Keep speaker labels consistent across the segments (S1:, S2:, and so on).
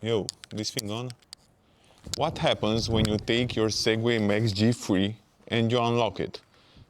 S1: Yo, this thing on? What happens when you take your Segway Max G3 and you unlock it?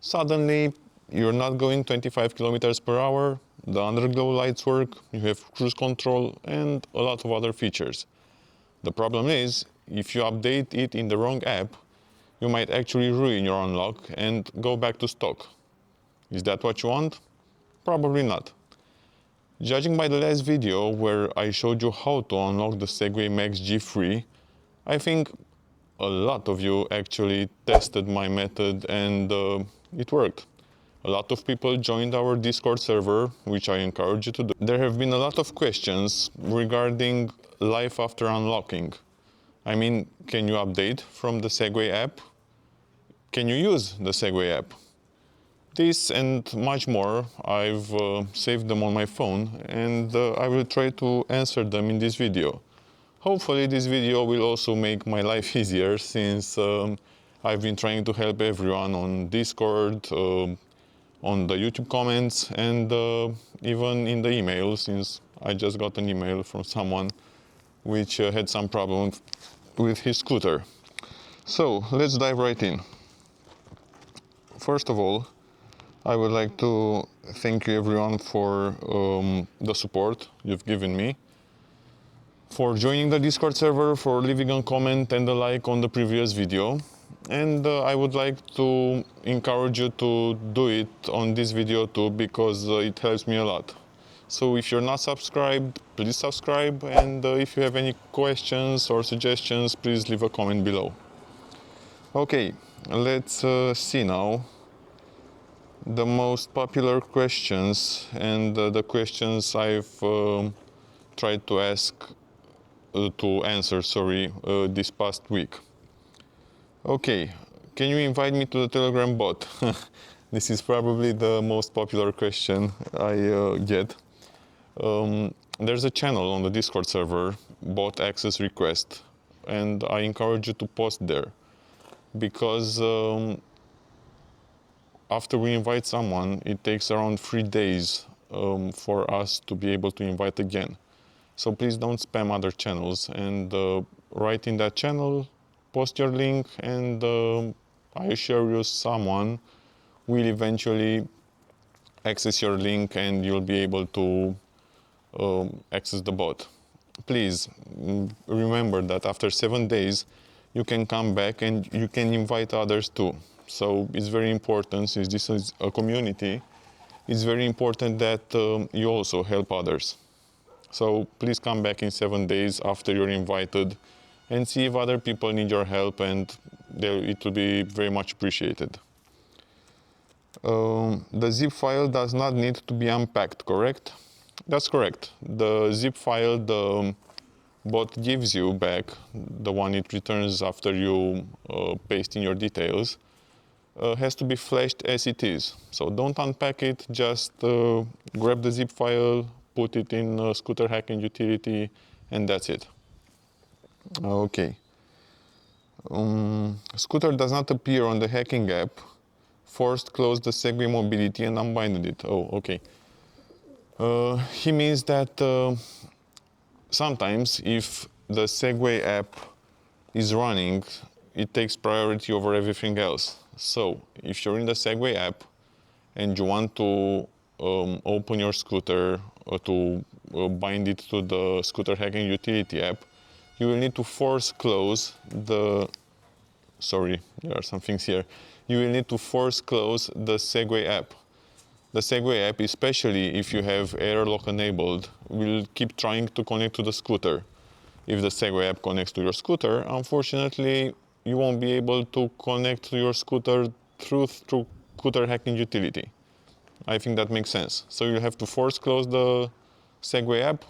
S1: Suddenly, you're not going 25 kilometers per hour, the underglow lights work, you have cruise control and a lot of other features. The problem is, if you update it in the wrong app, you might actually ruin your unlock and go back to stock. Is that what you want? Probably not. Judging by the last video where I showed you how to unlock the Segway Max G3, I think a lot of you actually tested my method and it worked. A lot of people joined our Discord server, which I encourage you to do. There have been a lot of questions regarding life after unlocking. I mean, can you update from the Segway app? Can you use the Segway app? This and much more, I've saved them on my phone and I will try to answer them in this video. Hopefully this video will also make my life easier since I've been trying to help everyone on Discord, on the YouTube comments and even in the email, since I just got an email from someone which had some problem with his scooter. So let's dive right in. First of all, I would like to thank you everyone for the support you've given me, for joining the Discord server, for leaving a comment and a like on the previous video. And I would like to encourage you to do it on this video too, because it helps me a lot. So if you're not subscribed, please subscribe, and if you have any questions or suggestions, please leave a comment below. Okay, let's see now the most popular questions and the questions I've tried to answer this past week. Okay, can you invite me to the Telegram bot? This is probably the most popular question I get. There's a channel on the Discord server, bot access request, and I encourage you to post there, because after we invite someone, it takes around 3 days for us to be able to invite again. So please don't spam other channels and write in that channel, post your link, and I assure you someone will eventually access your link and you'll be able to access the bot. Please remember that after 7 days you can come back and you can invite others too. So it's very important, since this is a community, it's very important that you also help others. So please come back in 7 days after you're invited and see if other people need your help, and it will be very much appreciated. The zip file does not need to be unpacked, correct? That's correct. The zip file the bot gives you back, the one it returns after you paste in your details, has to be flashed as it is. So don't unpack it, just grab the zip file, put it in Scooter Hacking Utility, and that's it. Okay. Scooter does not appear on the hacking app. Forced close the Segway Mobility and unbinded it. Oh, okay. He means that sometimes if the Segway app is running, it takes priority over everything else. So if you're in the Segway app and you want to open your scooter or to bind it to the Scooter Hacking Utility app, you will need to force close the... Sorry, there are some things here. You will need to force close the Segway app. The Segway app, especially if you have error lock enabled, will keep trying to connect to the scooter. If the Segway app connects to your scooter, unfortunately, you won't be able to connect to your scooter through Scooter Hacking Utility. I think that makes sense. So you have to force close the Segway app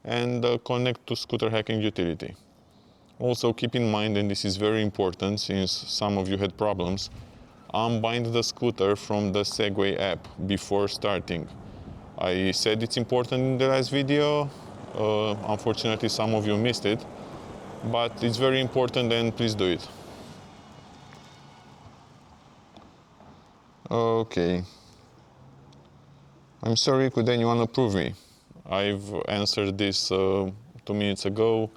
S1: and connect to Scooter Hacking Utility. Also keep in mind, and this is very important since some of you had problems, unbind the scooter from the Segway app before starting. I said it's important in the last video. Unfortunately, some of you missed it, but it's very important, and please do it. Okay. I'm sorry, could anyone approve me? I've answered this 2 minutes ago.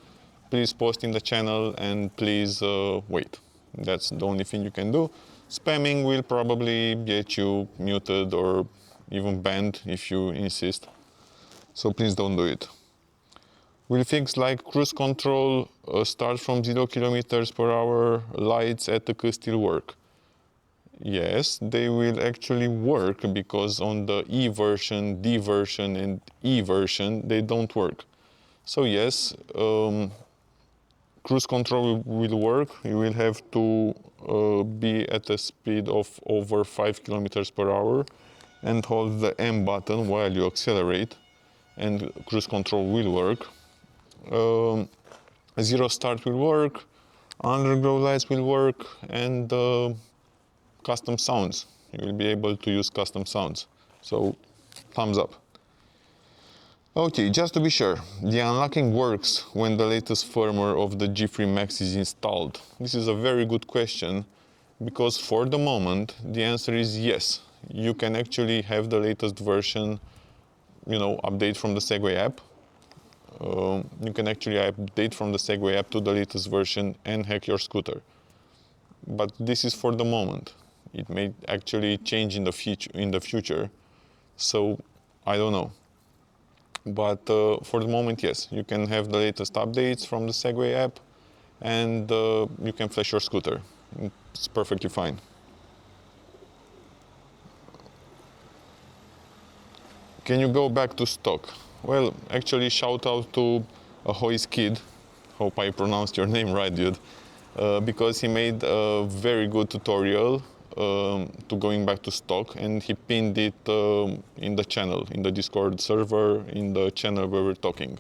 S1: Please post in the channel and please wait. That's the only thing you can do. Spamming will probably get you muted or even banned if you insist. So please don't do it. Will things like cruise control, start from 0 kilometers per hour, lights, etc. still work? Yes, they will actually work because on the E version, D version and E version, they don't work. So yes, cruise control will work. You will have to be at a speed of over 5 kilometers per hour and hold the M button while you accelerate, and cruise control will work. Zero start will work, underglow lights will work, and custom sounds. You will be able to use custom sounds. So, thumbs up. Okay, just to be sure, the unlocking works when the latest firmware of the G3 Max is installed. This is a very good question, because for the moment, the answer is yes. You can actually have the latest version, update from the Segway app. You can actually update from the Segway app to the latest version and hack your scooter. But this is for the moment. It may actually change in the future. So I don't know. But for the moment, yes, you can have the latest updates from the Segway app, and you can flash your scooter. It's perfectly fine. Can you go back to stock? Well, actually, shout out to Ahoy's Kid. Hope I pronounced your name right, dude. Because he made a very good tutorial to going back to stock, and he pinned it in the channel, in the Discord server, in the channel where we're talking.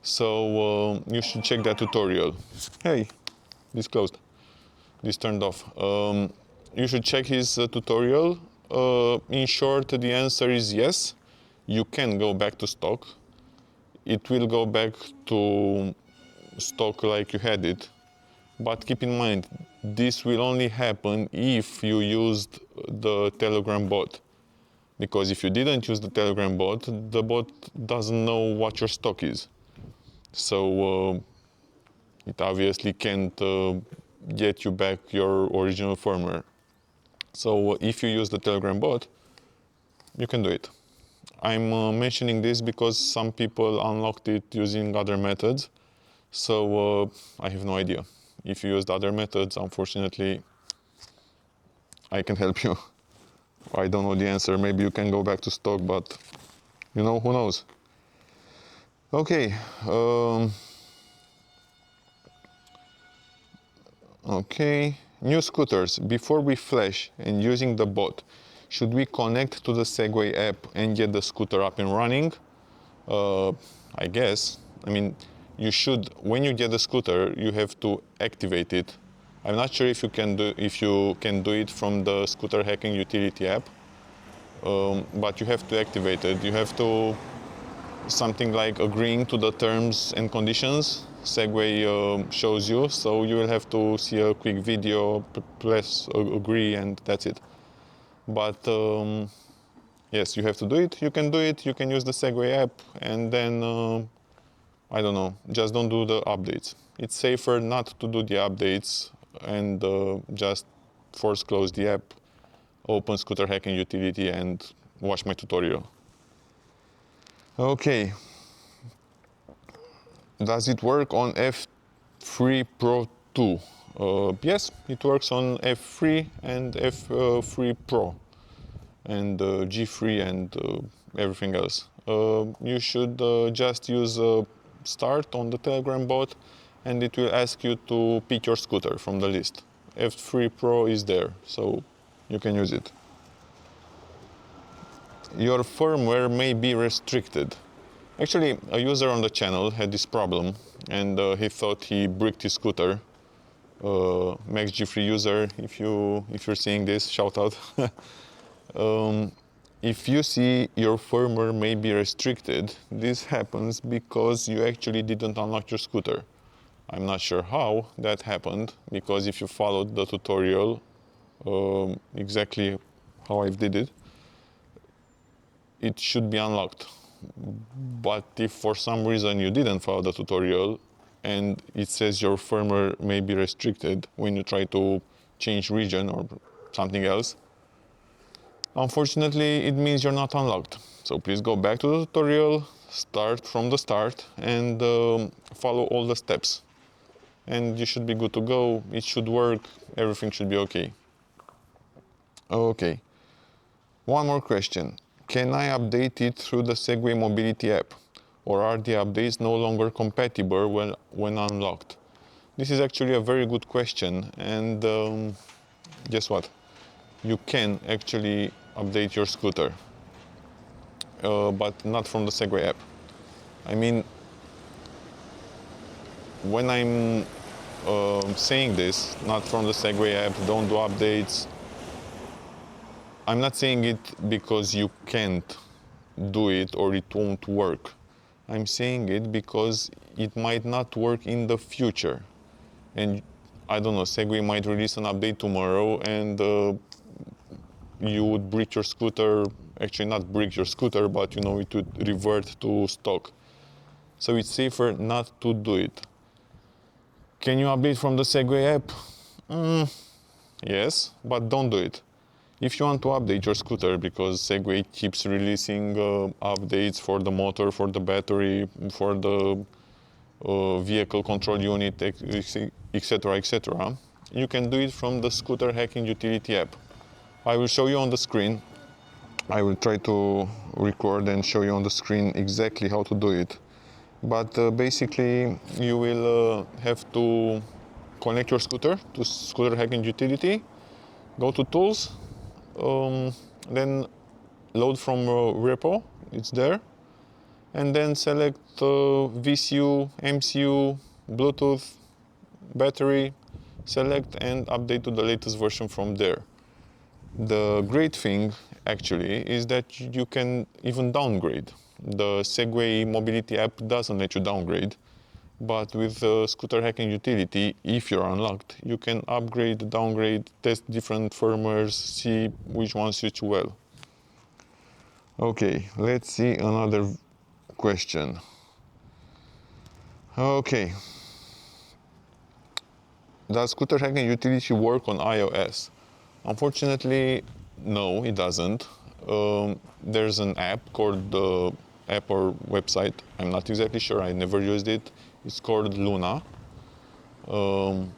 S1: So you should check that tutorial. Hey, this closed. This turned off. You should check his tutorial. In short, the answer is yes. You can go back to stock. It will go back to stock like you had it. But keep in mind, this will only happen if you used the Telegram bot. Because if you didn't use the Telegram bot, the bot doesn't know what your stock is. So it obviously can't get you back your original firmware. So if you use the Telegram bot, you can do it. I'm mentioning this because some people unlocked it using other methods. So I have no idea. If you used other methods, unfortunately, I can help you. I don't know the answer. Maybe you can go back to stock, but who knows? Okay. Okay. New scooters. Before we flash and using the bot, should we connect to the Segway app and get the scooter up and running? I guess. I mean, you should, when you get the scooter, you have to activate it. I'm not sure if you can do it from the scooter hacking utility app, but you have to activate it. You have to something like agreeing to the terms and conditions Segway shows you. So you will have to see a quick video, press agree, and that's it. But yes, you have to do it. You can do it. You can use the Segway app, and then I don't know, just don't do the updates. It's safer not to do the updates and just force close the app, open scooter hacking utility, and watch my tutorial. Okay. Does it work on F3 Pro 2? Yes, it works on F3 and F3 Pro and G3 and everything else. You should just use start on the Telegram bot, and it will ask you to pick your scooter from the list. F3 Pro is there, so you can use it. Your firmware may be restricted. Actually, a user on the channel had this problem, and he thought he bricked his scooter. Max G3 user, if you're seeing this, shout out. If you see your firmware may be restricted, this happens because you actually didn't unlock your scooter. I'm not sure how that happened, because if you followed the tutorial exactly how I did it, it should be unlocked. But if for some reason you didn't follow the tutorial and it says your firmware may be restricted when you try to change region or something else, unfortunately it means you're not unlocked. So please go back to the tutorial, start from the start, and follow all the steps. And you should be good to go, it should work, everything should be okay. Okay, one more question. Can I update it through the Segway Mobility app? Or are the updates no longer compatible when unlocked? This is actually a very good question, and guess what? You can actually update your scooter, but not from the Segway app. I mean, when I'm saying this, not from the Segway app, don't do updates, I'm not saying it because you can't do it or it won't work. I'm saying it because it might not work in the future. And I don't know, Segway might release an update tomorrow and you would break your scooter, actually not break your scooter, but you know, it would revert to stock. So it's safer not to do it. Can you update from the Segway app? Yes, but don't do it. If you want to update your scooter, because Segway keeps releasing updates for the motor, for the battery, for the vehicle control unit, etc., etc., you can do it from the scooter hacking utility app. I will show you on the screen. I will try to record and show you on the screen exactly how to do it. But basically, you will have to connect your scooter to scooter hacking utility, go to tools, then load from repo, it's there, and then select VCU, MCU, Bluetooth, battery, select and update to the latest version from there. The great thing actually is that you can even downgrade. The Segway Mobility app doesn't let you downgrade, but with the scooter hacking utility, if you're unlocked, you can upgrade, downgrade, test different firmwares, see which one suits you well. Okay, let's see another question. Okay. Does scooter hacking utility work on iOS? Unfortunately, no, it doesn't. There's an app called the app or website, I'm not exactly sure, I never used it. It's called Luna. You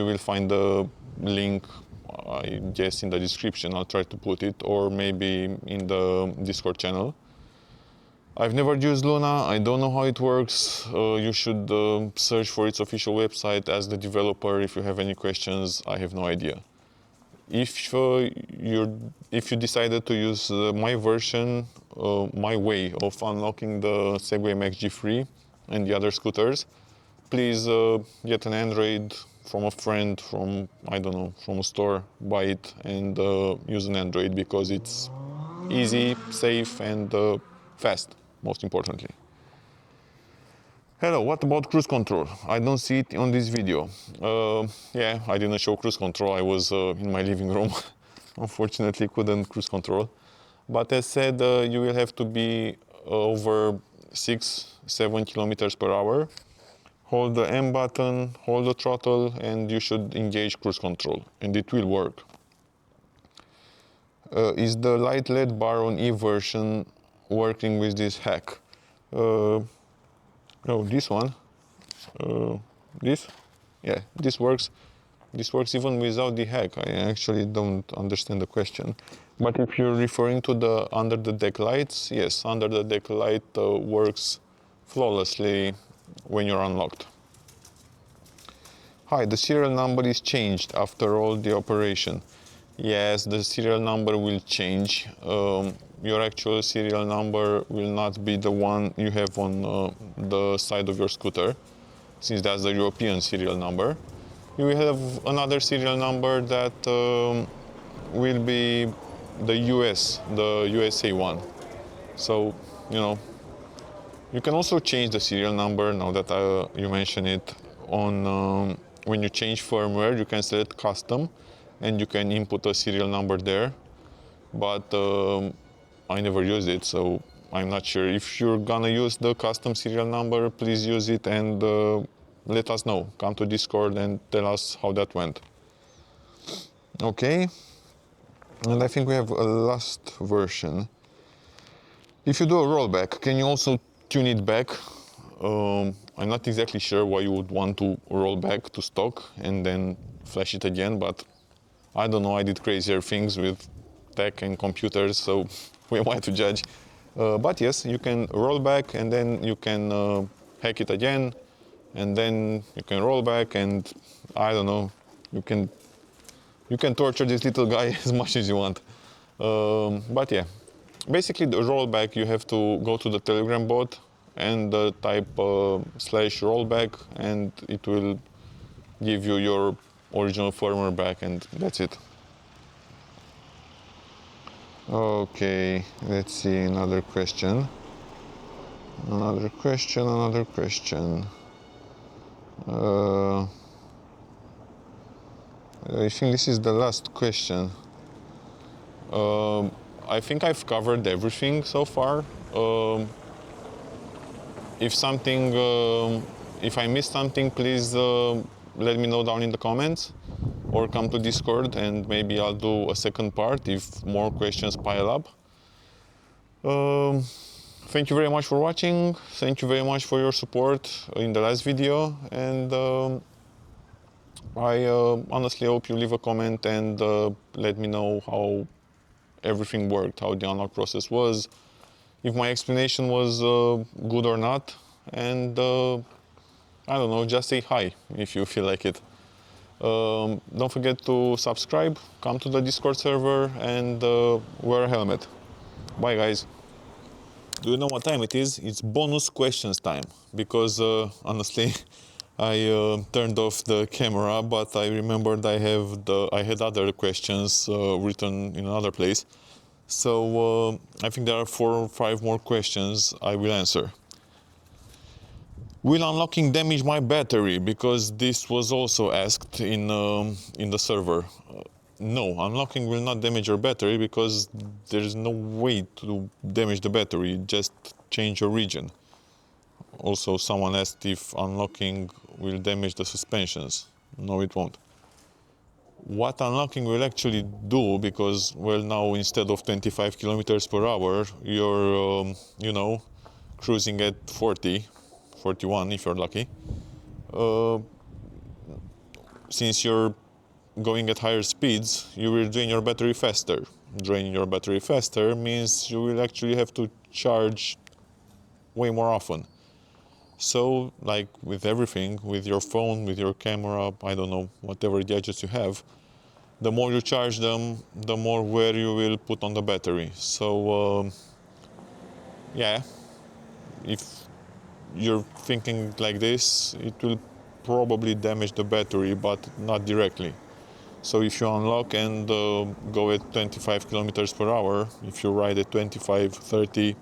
S1: will find the link, I guess, in the description. I'll try to put it, or maybe in the Discord channel. I've never used Luna, I don't know how it works. You should search for its official website as the developer. If you have any questions, I have no idea. If you decided to use my version, my way of unlocking the Segway Max G3 and the other scooters, please get an Android from a friend, from, I don't know, from a store, buy it and use an Android because it's easy, safe and fast, most importantly. Hello, what about cruise control? I don't see it on this video. Yeah, I didn't show cruise control, I was in my living room. Unfortunately, couldn't cruise control. But as said, you will have to be over 6-7 kilometers per hour. Hold the M button, hold the throttle, and you should engage cruise control, and it will work. Is the light LED bar on E version working with this hack? No, this one. This? Yeah, this works. This works even without the hack. I actually don't understand the question. But if you're referring to the under the deck lights, yes, under the deck light works flawlessly when you're unlocked. Hi, the serial number is changed after all the operation. Yes, the serial number will change. Your actual serial number will not be the one you have on the side of your scooter, since that's the European serial number. You will have another serial number that will be the USA one. So, you know, you can also change the serial number, now that you mention it, on when you change firmware, you can select custom and you can input a serial number there. But I never used it, so I'm not sure. If you're gonna use the custom serial number, please use it and let us know. Come to Discord and tell us how that went. Okay, and I think we have a last version. If you do a rollback, can you also tune it back? I'm not exactly sure why you would want to roll back to stock and then flash it again, but I don't know, I did crazier things with tech and computers, so who am I to judge? But yes, you can roll back and then you can hack it again, and then you can roll back, and I don't know, you can torture this little guy as much as you want. But yeah, basically the rollback, you have to go to the Telegram bot and type /rollback, and it will give you your original firmware back, and that's it. Okay, let's see another question. Another question. I think this is the last question. I think I've covered everything so far. If I missed something, please let me know down in the comments, or come to Discord and maybe I'll do a second part if more questions pile up. Thank you very much for watching. Thank you very much for your support in the last video, and I honestly hope you leave a comment and let me know how everything worked, how the unlock process was, if my explanation was good or not, and I don't know, just say hi if you feel like it. Don't forget to subscribe, come to the Discord server, and wear a helmet. Bye guys. Do you know what time it is? It's bonus questions time, because honestly I turned off the camera, but I remembered I had other questions written in another place. So I think there are 4 or 5 more questions I will answer. Will unlocking damage my battery? Because this was also asked in the server. No, unlocking will not damage your battery, because there's no way to damage the battery, just change your region. Also, someone asked if unlocking will damage the suspensions. No, it won't. What unlocking will actually do, because, well, now instead of 25 kilometers per hour, you're, you know, cruising at 40, 41 if you're lucky. Since you're going at higher speeds, you will drain your battery faster. Draining your battery faster means you will actually have to charge way more often. So, like with everything, with your phone, with your camera, I don't know, whatever gadgets you have, the more you charge them, the more wear you will put on the battery. So, yeah, if you're thinking like this, it will probably damage the battery, but not directly. So if you unlock and go at 25 kilometers per hour, if you ride at 25, 30,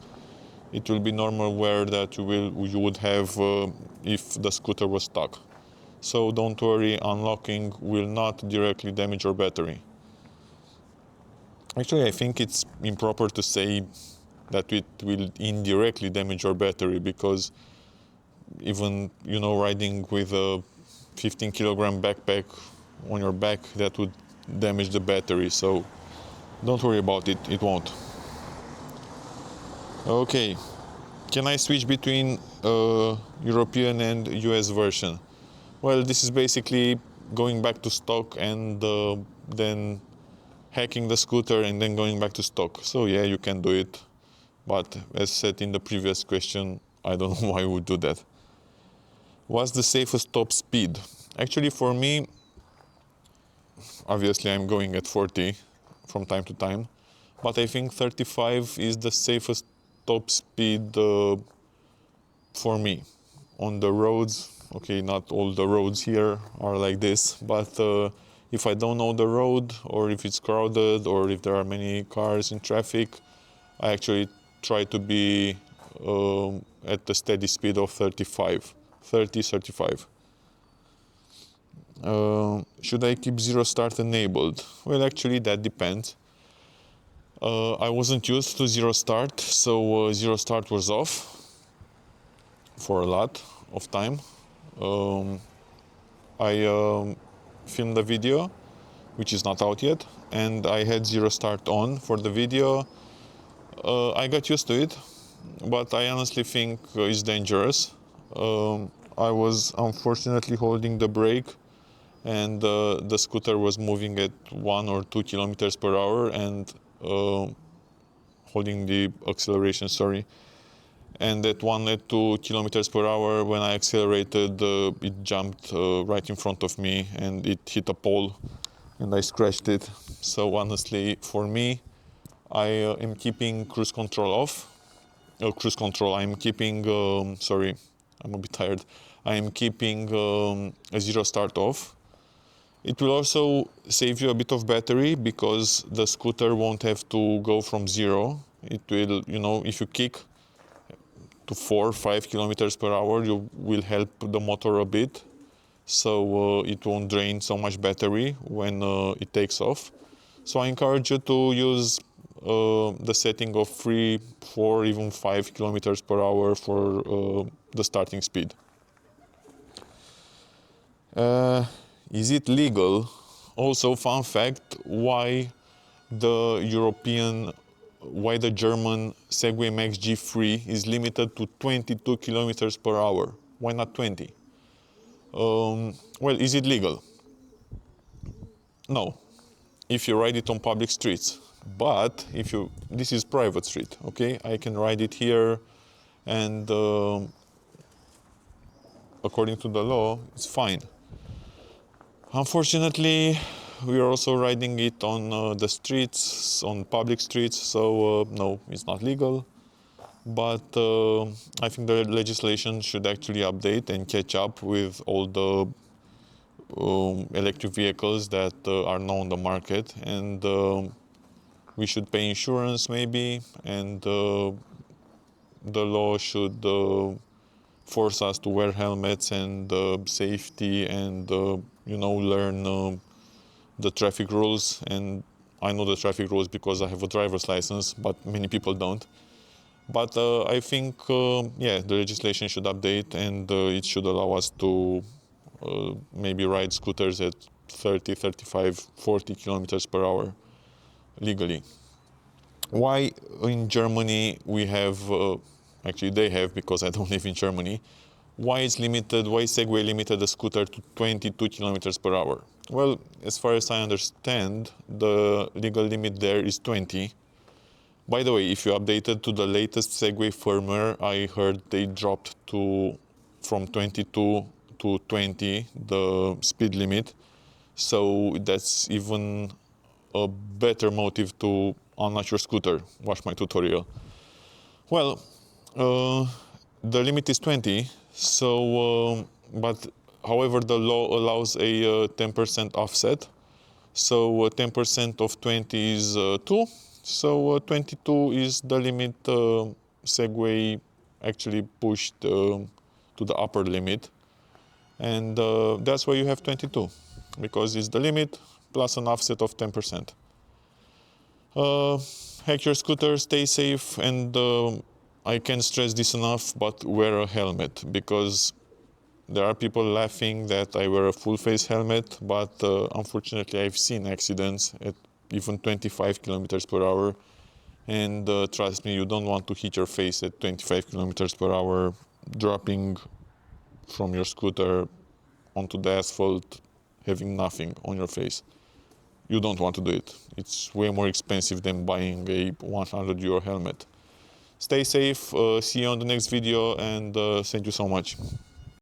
S1: it will be normal wear that you would have if the scooter was stuck. So don't worry, unlocking will not directly damage your battery. Actually, I think it's improper to say that it will indirectly damage your battery, because even, you know, riding with a 15 kilogram backpack on your back, that would damage the battery, so don't worry about it, it won't. Okay, can I switch between European and US version? Well, this is basically going back to stock and then hacking the scooter and then going back to stock. So yeah, you can do it, but as said in the previous question, I don't know why you would do that. What's the safest top speed? Actually, for me, obviously I'm going at 40 from time to time, but I think 35 is the safest top speed for me. On the roads, okay, not all the roads here are like this, but if I don't know the road, or if it's crowded, or if there are many cars in traffic, I actually try to be at the steady speed of 35. Should I keep zero start enabled? Well, actually that depends. I wasn't used to zero start, so zero start was off for a lot of time. I filmed the video, which is not out yet, and I had zero start on for the video. I got used to it, but I honestly think it's dangerous. I was unfortunately holding the brake, and the scooter was moving at 1 or 2 kilometers per hour, and holding the acceleration, sorry. And at 1 or 2 kilometers per hour, when I accelerated, it jumped right in front of me, and it hit a pole, and I scratched it. So honestly, for me, I am keeping cruise control off. Cruise control, I'm keeping, sorry, I'm a bit tired. I am keeping a zero start off. It will also save you a bit of battery because the scooter won't have to go from zero. It will, you know, if you kick to 4 or 5 kilometers per hour, you will help the motor a bit. So it won't drain so much battery when it takes off. So I encourage you to use the setting of 3, 4, even 5 kilometers per hour for the starting speed. Is it legal? Also, fun fact, why the German Segway Max G3 is limited to 22 kilometers per hour. Why not 20? Well, is it legal? No, if you ride it on public streets. But this is private street, okay? I can ride it here, and according to the law, it's fine. Unfortunately, we are also riding it on the streets, on public streets, so no, it's not legal. But I think the legislation should actually update and catch up with all the electric vehicles that are now on the market, and we should pay insurance maybe, and the law should force us to wear helmets and safety and learn the traffic rules. And I know the traffic rules because I have a driver's license, but many people don't. But I think the legislation should update, and it should allow us to maybe ride scooters at 30, 35, 40 kilometers per hour legally. Why in Germany we have, actually they have, because I don't live in Germany, why Segway limited the scooter to 22 kilometers per hour? Well, as far as I understand, the legal limit there is 20. By the way, if you updated to the latest Segway firmware, I heard they dropped from 22 to 20, the speed limit. So that's even a better motive to unlatch your scooter. Watch my tutorial. Well, the limit is 20, so but however the law allows a 10% offset. So 10% of 20 is 2. So 22 is the limit Segway actually pushed to the upper limit. And that's why you have 22, because it's the limit plus an offset of 10%. Hack your scooter, stay safe, and I can't stress this enough, but wear a helmet, because there are people laughing that I wear a full face helmet, but unfortunately I've seen accidents at even 25 kilometers per hour, and trust me, you don't want to hit your face at 25 kilometers per hour dropping from your scooter onto the asphalt, having nothing on your face. You don't want to do it. It's way more expensive than buying a 100 euro helmet. Stay safe, see you on the next video, and thank you so much.